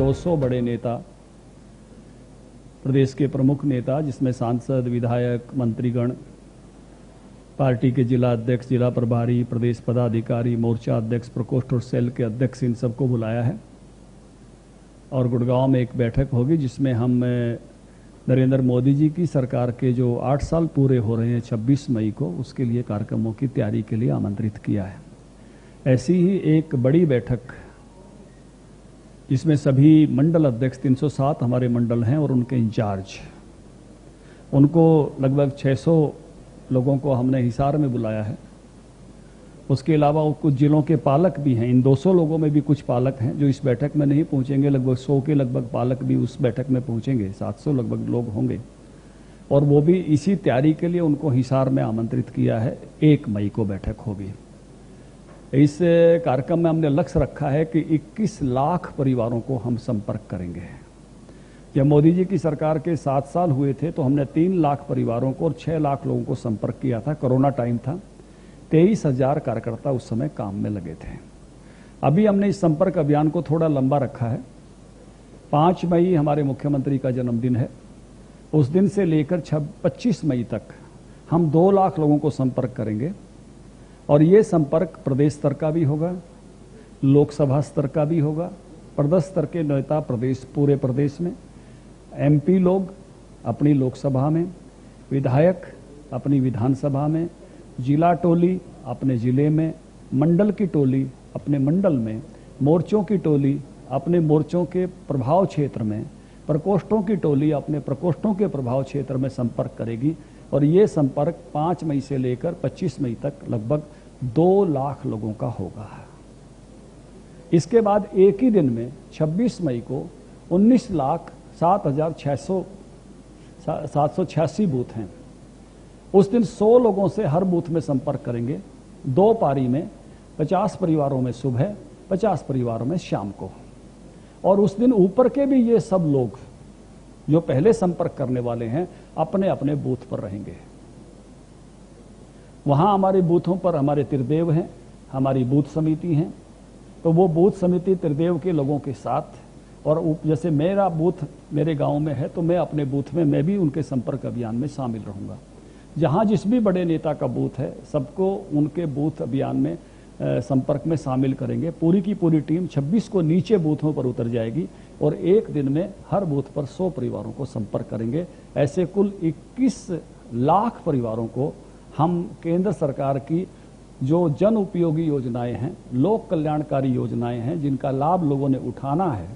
200 बड़े नेता, प्रदेश के प्रमुख नेता जिसमें सांसद, विधायक, मंत्रीगण, पार्टी के जिला अध्यक्ष, जिला प्रभारी, प्रदेश पदाधिकारी, मोर्चा अध्यक्ष, प्रकोष्ठ और सेल के अध्यक्ष, इन सबको बुलाया है। और गुड़गांव में एक बैठक होगी जिसमें हम नरेंद्र मोदी जी की सरकार के जो 8 साल पूरे हो रहे हैं 26 मई को, उसके लिए कार्यक्रमों की तैयारी के लिए आमंत्रित किया है। ऐसी ही एक बड़ी बैठक जिसमें सभी मंडल अध्यक्ष, 307 हमारे मंडल हैं और उनके इंचार्ज, उनको लगभग 600 लोगों को हमने हिसार में बुलाया है। उसके अलावा कुछ जिलों के पालक भी हैं। इन 200 लोगों में भी कुछ पालक हैं जो इस बैठक में नहीं पहुंचेंगे। लगभग 100 के लगभग पालक भी उस बैठक में पहुंचेंगे। 700 लगभग लोग होंगे और वो भी इसी तैयारी के लिए उनको हिसार में आमंत्रित किया है। 1 मई को बैठक होगी। इस कार्यक्रम में हमने लक्ष्य रखा है कि 21 लाख परिवारों को हम संपर्क करेंगे। जब मोदी जी की सरकार के 7 साल हुए थे तो हमने 3 लाख परिवारों को और 6 लाख लोगों को संपर्क किया था। कोरोना टाइम था। 23,000 कार्यकर्ता उस समय काम में लगे थे। अभी हमने इस संपर्क अभियान को थोड़ा लंबा रखा है। 5 मई हमारे मुख्यमंत्री का जन्मदिन है। उस दिन से लेकर 25 मई तक हम 2 लाख लोगों को संपर्क करेंगे और ये संपर्क प्रदेश स्तर का भी होगा, लोकसभा स्तर का भी होगा। प्रदेश स्तर के नेता पूरे प्रदेश में, MP लोग अपनी लोकसभा में, विधायक अपनी विधानसभा में, जिला टोली अपने जिले में, मंडल की टोली अपने मंडल में, मोर्चों की टोली अपने मोर्चों के प्रभाव क्षेत्र में, प्रकोष्ठों की टोली अपने प्रकोष्ठों के प्रभाव क्षेत्र में संपर्क करेगी। और ये संपर्क 5 मई से लेकर 25 मई तक लगभग 2 लाख लोगों का होगा। इसके बाद एक ही दिन में 26 मई को 19,0786 बूथ हैं। उस दिन 100 लोगों से हर बूथ में संपर्क करेंगे। 2 पारी में 50 परिवारों में सुबह, 50 परिवारों में शाम को। और उस दिन ऊपर के भी ये सब लोग जो पहले संपर्क करने वाले हैं अपने अपने बूथ पर रहेंगे। वहां हमारे बूथों पर हमारे त्रिदेव हैं, हमारी बूथ समिति हैं। तो वो बूथ समिति त्रिदेव के लोगों के साथ, और जैसे मेरा बूथ मेरे गांव में है तो मैं अपने बूथ में मैं भी उनके संपर्क अभियान में शामिल रहूंगा। जहां जिस भी बड़े नेता का बूथ है सबको उनके बूथ अभियान में संपर्क में शामिल करेंगे। पूरी की पूरी टीम 26 को नीचे बूथों पर उतर जाएगी और एक दिन में हर बूथ पर 100 परिवारों को संपर्क करेंगे। ऐसे कुल 21 लाख परिवारों को हम केंद्र सरकार की जो जन उपयोगी योजनाएं हैं, लोक कल्याणकारी योजनाएं हैं, जिनका लाभ लोगों ने उठाना है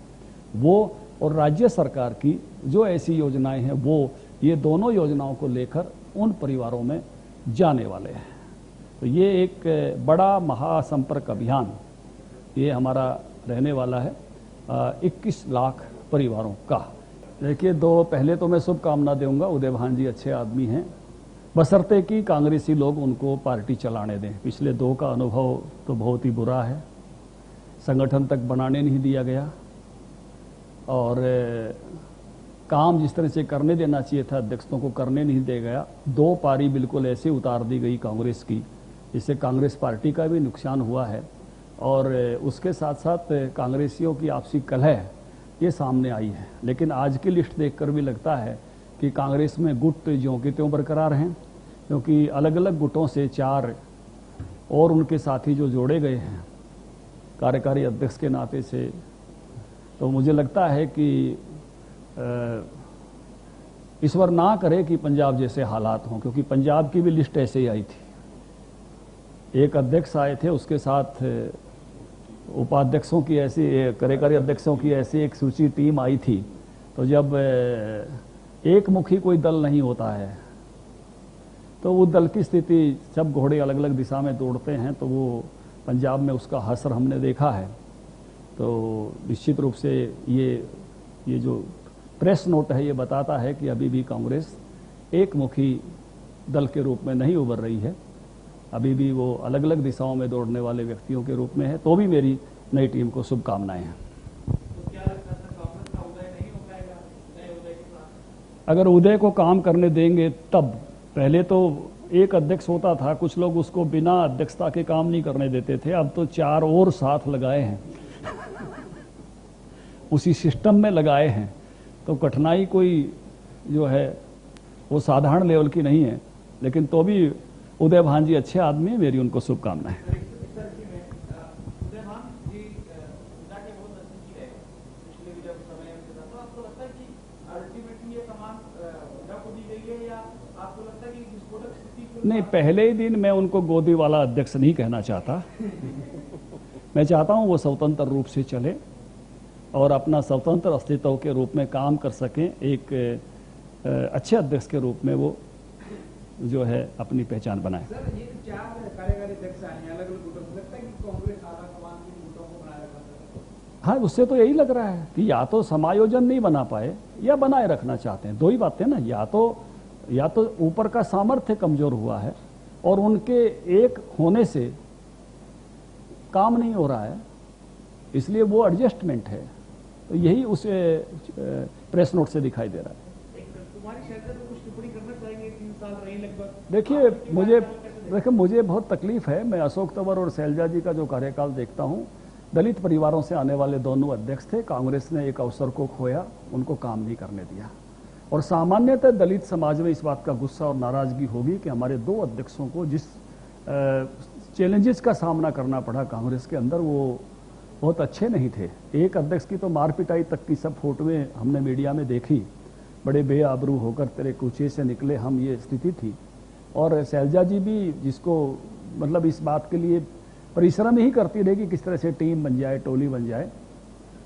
वो, और राज्य सरकार की जो ऐसी योजनाएं हैं वो, ये दोनों योजनाओं को लेकर उन परिवारों में जाने वाले हैं। तो ये एक बड़ा महासंपर्क अभियान ये हमारा रहने वाला है 21 लाख परिवारों का। देखिए, पहले तो मैं शुभकामना दूंगा। उदय भान जी अच्छे आदमी हैं, बशर्ते कि कांग्रेसी लोग उनको पार्टी चलाने दें। पिछले 2 का अनुभव तो बहुत ही बुरा है। संगठन तक बनाने नहीं दिया गया और काम जिस तरह से करने देना चाहिए था अध्यक्षों को करने नहीं दिया गया। 2 पारी बिल्कुल ऐसे उतार दी गई कांग्रेस की, जिससे कांग्रेस पार्टी का भी नुकसान हुआ है और उसके साथ साथ कांग्रेसियों की आपसी कलह ये सामने आई है। लेकिन आज की लिस्ट देखकर भी लगता है कि कांग्रेस में गुट ज्यों की त्यों बरकरार हैं, क्योंकि अलग अलग गुटों से 4 और उनके साथी जो जोड़े गए हैं कार्यकारी अध्यक्ष के नाते से, तो मुझे लगता है कि ईश्वर ना करे कि पंजाब जैसे हालात हों, क्योंकि पंजाब की भी लिस्ट ऐसे ही आई थी। एक अध्यक्ष आए थे, उसके साथ उपाध्यक्षों की ऐसी, कार्यकारी अध्यक्षों की ऐसी एक सूची टीम आई थी। तो जब एक मुखी कोई दल नहीं होता है तो वो दल की स्थिति, जब घोड़े अलग अलग दिशा में दौड़ते हैं तो वो पंजाब में उसका असर हमने देखा है। तो निश्चित रूप से ये जो प्रेस नोट है ये बताता है कि अभी भी कांग्रेस एक मुखी दल के रूप में नहीं उभर रही है। अभी भी वो अलग अलग दिशाओं में दौड़ने वाले व्यक्तियों के रूप में है। तो भी मेरी नई टीम को शुभकामनाएं हैं। अगर उदय को काम करने देंगे तब, पहले तो एक अध्यक्ष होता था, कुछ लोग उसको बिना अध्यक्षता के काम नहीं करने देते थे। अब तो 4 और साथ लगाए हैं उसी सिस्टम में लगाए हैं, तो कठिनाई कोई जो है वो साधारण लेवल की नहीं है। लेकिन तो भी उदय भान जी अच्छे आदमी हैं, मेरी उनको शुभकामनाएं। नहीं, पहले ही दिन मैं उनको गोदी वाला अध्यक्ष नहीं कहना चाहता। मैं चाहता हूं वो स्वतंत्र रूप से चले और अपना स्वतंत्र अस्तित्व के रूप में काम कर सकें। एक अच्छे अध्यक्ष के रूप में वो जो है अपनी पहचान बनाए। सर, ये 4 कार्यकारी अध्यक्ष आए हैं अलग-अलग गुटों से, लगता है कि कांग्रेस आला कमान की गुटों को बनाए रखना। हाँ, उससे तो यही लग रहा है कि या तो समायोजन नहीं बना पाए या बनाए रखना चाहते हैं। दो ही बातें ना, या तो ऊपर का सामर्थ्य कमजोर हुआ है और उनके एक होने से काम नहीं हो रहा है, इसलिए वो एडजस्टमेंट है। तो यही उस प्रेस नोट से दिखाई दे रहा है। देखिए मुझे बहुत तकलीफ है। मैं अशोक तंवर और शैलजा जी का जो कार्यकाल देखता हूं, दलित परिवारों से आने वाले दोनों अध्यक्ष थे। कांग्रेस ने एक अवसर को खोया, उनको काम नहीं करने दिया। और सामान्यतः दलित समाज में इस बात का गुस्सा और नाराजगी होगी कि हमारे 2 अध्यक्षों को जिस चैलेंजेस का सामना करना पड़ा कांग्रेस के अंदर, वो बहुत अच्छे नहीं थे। एक अध्यक्ष की तो मार पिटाई तक की सब फोटोएं हमने मीडिया में देखी। बड़े बेआबरू होकर तेरे कूचे से निकले हम, ये स्थिति थी। और शैलजा जी भी, जिसको मतलब इस बात के लिए परिश्रम ही करती रही कि किस तरह से टीम बन जाए, टोली बन जाए।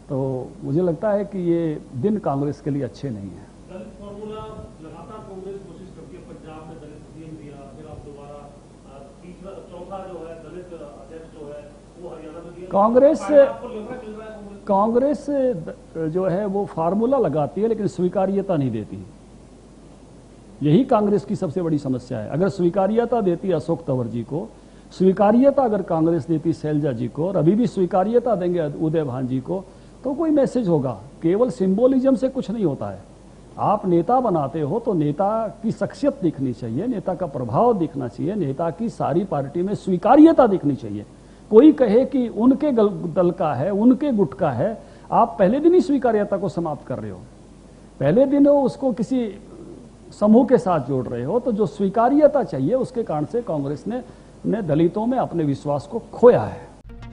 तो मुझे लगता है कि ये दिन कांग्रेस के लिए अच्छे नहीं है। दलित फॉर्मूला लगातार कांग्रेस कोशिश करती है, पंजाब में दलित सीएम दिया, फिर आप दोबारा तीसरा चौथा जो है दलित अध्यक्ष जो है वो हरियाणा में दिया। कांग्रेस जो है वो फार्मूला लगाती है लेकिन स्वीकार्यता नहीं देती। यही कांग्रेस की सबसे बड़ी समस्या है। अगर स्वीकार्यता देती अशोक तंवर जी को, स्वीकार्यता अगर कांग्रेस देती शैलजा जी को, और अभी भी स्वीकार्यता देंगे उदय भान जी को, तो कोई मैसेज होगा। केवल सिंबोलिज्म से कुछ नहीं होता है। आप नेता बनाते हो तो नेता की शख्सियत दिखनी चाहिए, नेता का प्रभाव दिखना चाहिए, नेता की सारी पार्टी में स्वीकार्यता दिखनी चाहिए। कोई कहे कि उनके दल का है, उनके गुट का है, आप पहले दिन ही स्वीकार्यता को समाप्त कर रहे हो। पहले दिन उसको किसी समूह के साथ जोड़ रहे हो। तो जो स्वीकार्यता चाहिए, उसके कारण से कांग्रेस ने दलितों में अपने विश्वास को खोया है।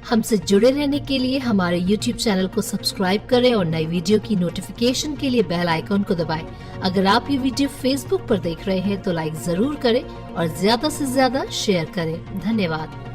हमसे जुड़े रहने के लिए हमारे YouTube चैनल को सब्सक्राइब करें और नई वीडियो की नोटिफिकेशन के लिए बेल आइकॉन को दबाएं। अगर आप ये वीडियो Facebook पर देख रहे हैं तो लाइक जरूर करें और ज्यादा से ज्यादा शेयर करें। धन्यवाद।